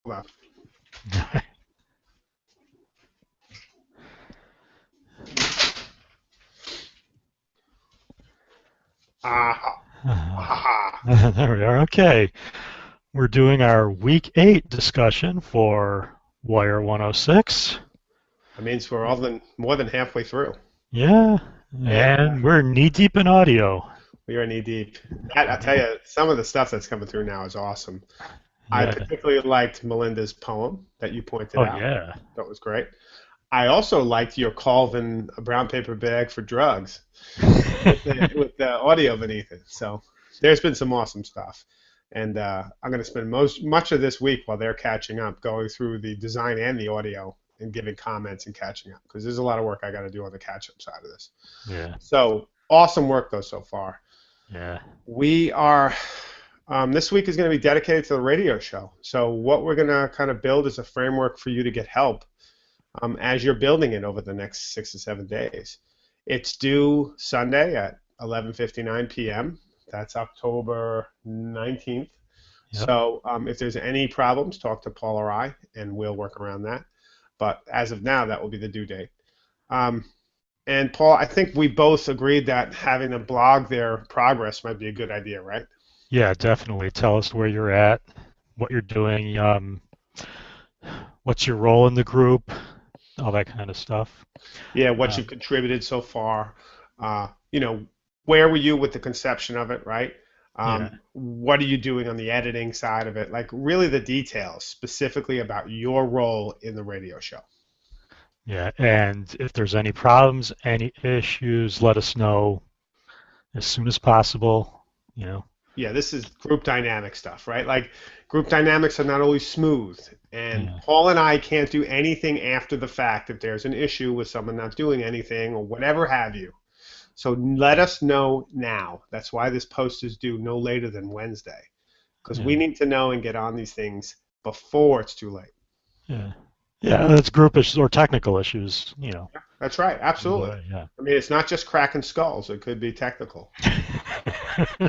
Hold on. Ah, ha. There we are. Okay. We're doing our week 8 discussion for Wire 106. That means we're more than halfway through. Yeah. And And we're knee deep in audio. we are knee deep. That, I tell you, some of the stuff that's coming through now is awesome. I Yeah. particularly liked Melinda's poem that you pointed Oh, out. yeah. That was great. I also liked your Colvin a brown paper bag for drugs with the audio beneath it. So there's been some awesome stuff. And I'm going to spend much of this week while they're catching up going through the design and the audio and giving comments and catching up because there's a lot of work I got to do on the catch up side of this. Yeah. So awesome work though so far. Yeah. We are this week is going to be dedicated to the radio show. So what we're going to kind of build is a framework for you to get help as you're building it over the next 6 to 7 days. It's due Sunday at 11:59 p.m. That's October 19th. Yep. So if there's any problems, talk to Paul or I, and we'll work around that. But as of now, that will be the due date. Um, and Paul, I think we both agreed that having a blog their progress might be a good idea, right? Yeah, definitely. Tell us where you're at, what you're doing, what's your role in the group, all that kind of stuff. Yeah, what you've Um, contributed so far. Uh, you know, where were you with the conception of it, right? yeah. What are you doing on the editing side of it? Like really the details specifically about your role in the radio show. Yeah. And if there's any problems, any issues, let us know as soon as possible. You know. Yeah, this is group dynamic stuff, right? Like group dynamics are not always smooth, and Yeah. Paul and I can't do anything after the fact if there's an issue with someone not doing anything or whatever have you. So let us know now. That's why this post is due no later than Wednesday, because we Yeah. need to know and get on these things before it's too late. Yeah. Yeah. That's group issues or technical issues. You know. That's right, absolutely. Either way, I mean, it's not just cracking skulls, it could be technical. yeah.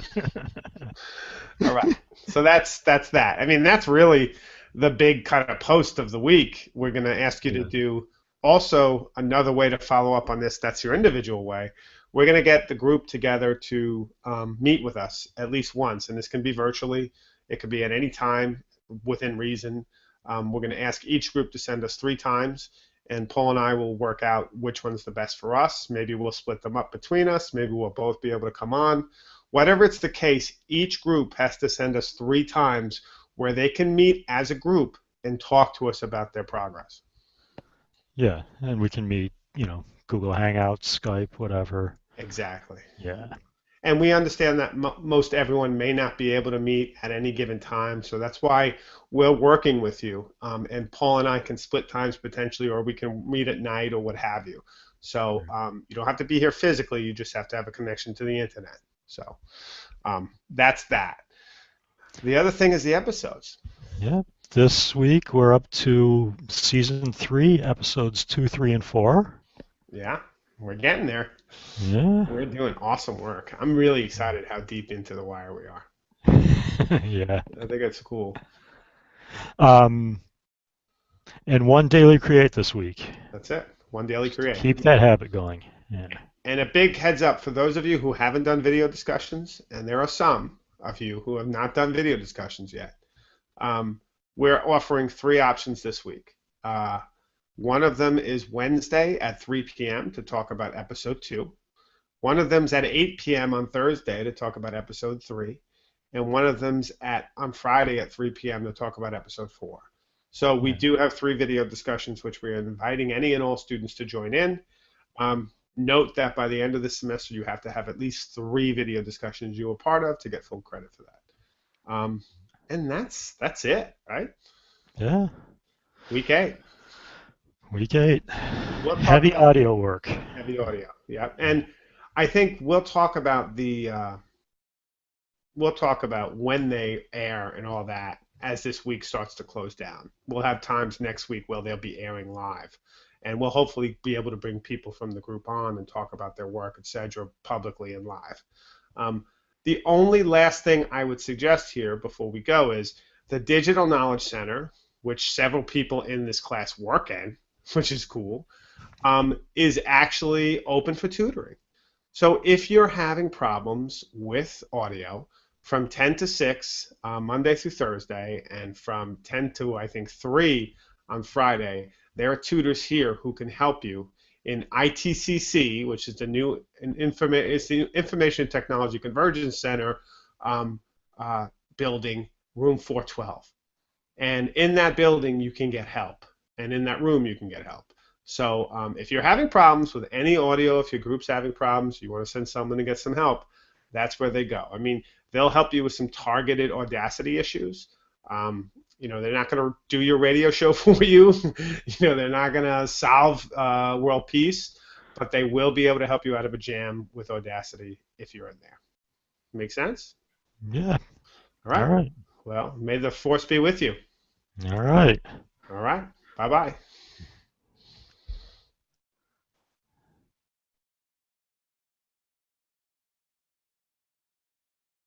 All right. So that's that. I mean, that's really the big kind of post of the week. We're going to ask you to Yeah. do also another way to follow up on this. That's your individual way. We're going to get the group together to meet with us at least once, and this can be virtually. It could be at any time within reason. We're going to ask each group to send us 3 times, and Paul and I will work out which one's the best for us. Maybe we'll split them up between us. Maybe we'll both be able to come on. Whatever it's the case, each group has to send us 3 times where they can meet as a group and talk to us about their progress. Yeah. And we can meet, Google Hangouts, Skype, whatever. Exactly. Yeah. And we understand that most everyone may not be able to meet at any given time, so that's why we're working with you. And Paul and I can split times potentially, or we can meet at night or what have you. So you don't have to be here physically, you just have to have a connection to the internet. So that's that. The other thing is the episodes. Yeah. This week we're up to season 3, episodes 2, 3, and 4. Yeah, we're getting there. Yeah. We're doing awesome work. I'm really excited how deep into the wire we are. Yeah. I think it's cool. Um, and one daily create this week. That's it. One daily Just to create. keep that habit going. Yeah. And a big heads up for those of you who haven't done video discussions, and there are some of you who have not done video discussions yet. Um, we're offering 3 options this week. One of them is Wednesday at 3 p.m. to talk about episode 2. One of them's at 8 p.m. on Thursday to talk about episode 3. And one of them's on Friday at 3 p.m. to talk about episode 4. So we Yeah. do have 3 video discussions, which we are inviting any and all students to join in. Note that by the end of the semester, you have to have at least 3 video discussions you were part of to get full credit for that. And that's it, right? Yeah. Week 8. Week 8. We'll talk Heavy about audio work. heavy audio. Yeah, and I think we'll talk about when they air and all that as this week starts to close down. We'll have times next week where they'll be airing live. And we'll hopefully be able to bring people from the group on and talk about their work, etc., publicly and live. Um, the only last thing I would suggest here before we go is the Digital Knowledge Center, which several people in this class work in, which is cool, is actually open for tutoring. So if you're having problems with audio from 10 to 6 Monday through Thursday, and from 10 to I think 3 on Friday, there are tutors here who can help you in ITCC, which is the new it's the Information Technology Convergence Center um, building, room 412. And in that building, you can get help. And in that room, you can get help. So if you're having problems with any audio, if your group's having problems, you want to send someone to get some help, that's where they go. I mean, they'll help you with some targeted Audacity issues. They're not going to do your radio show for you. They're not going to solve world peace, but they will be able to help you out of a jam with Audacity if you're in there. Make sense? Yeah. All All right. right. Well, may the force be with you. All right. All right. Bye-bye.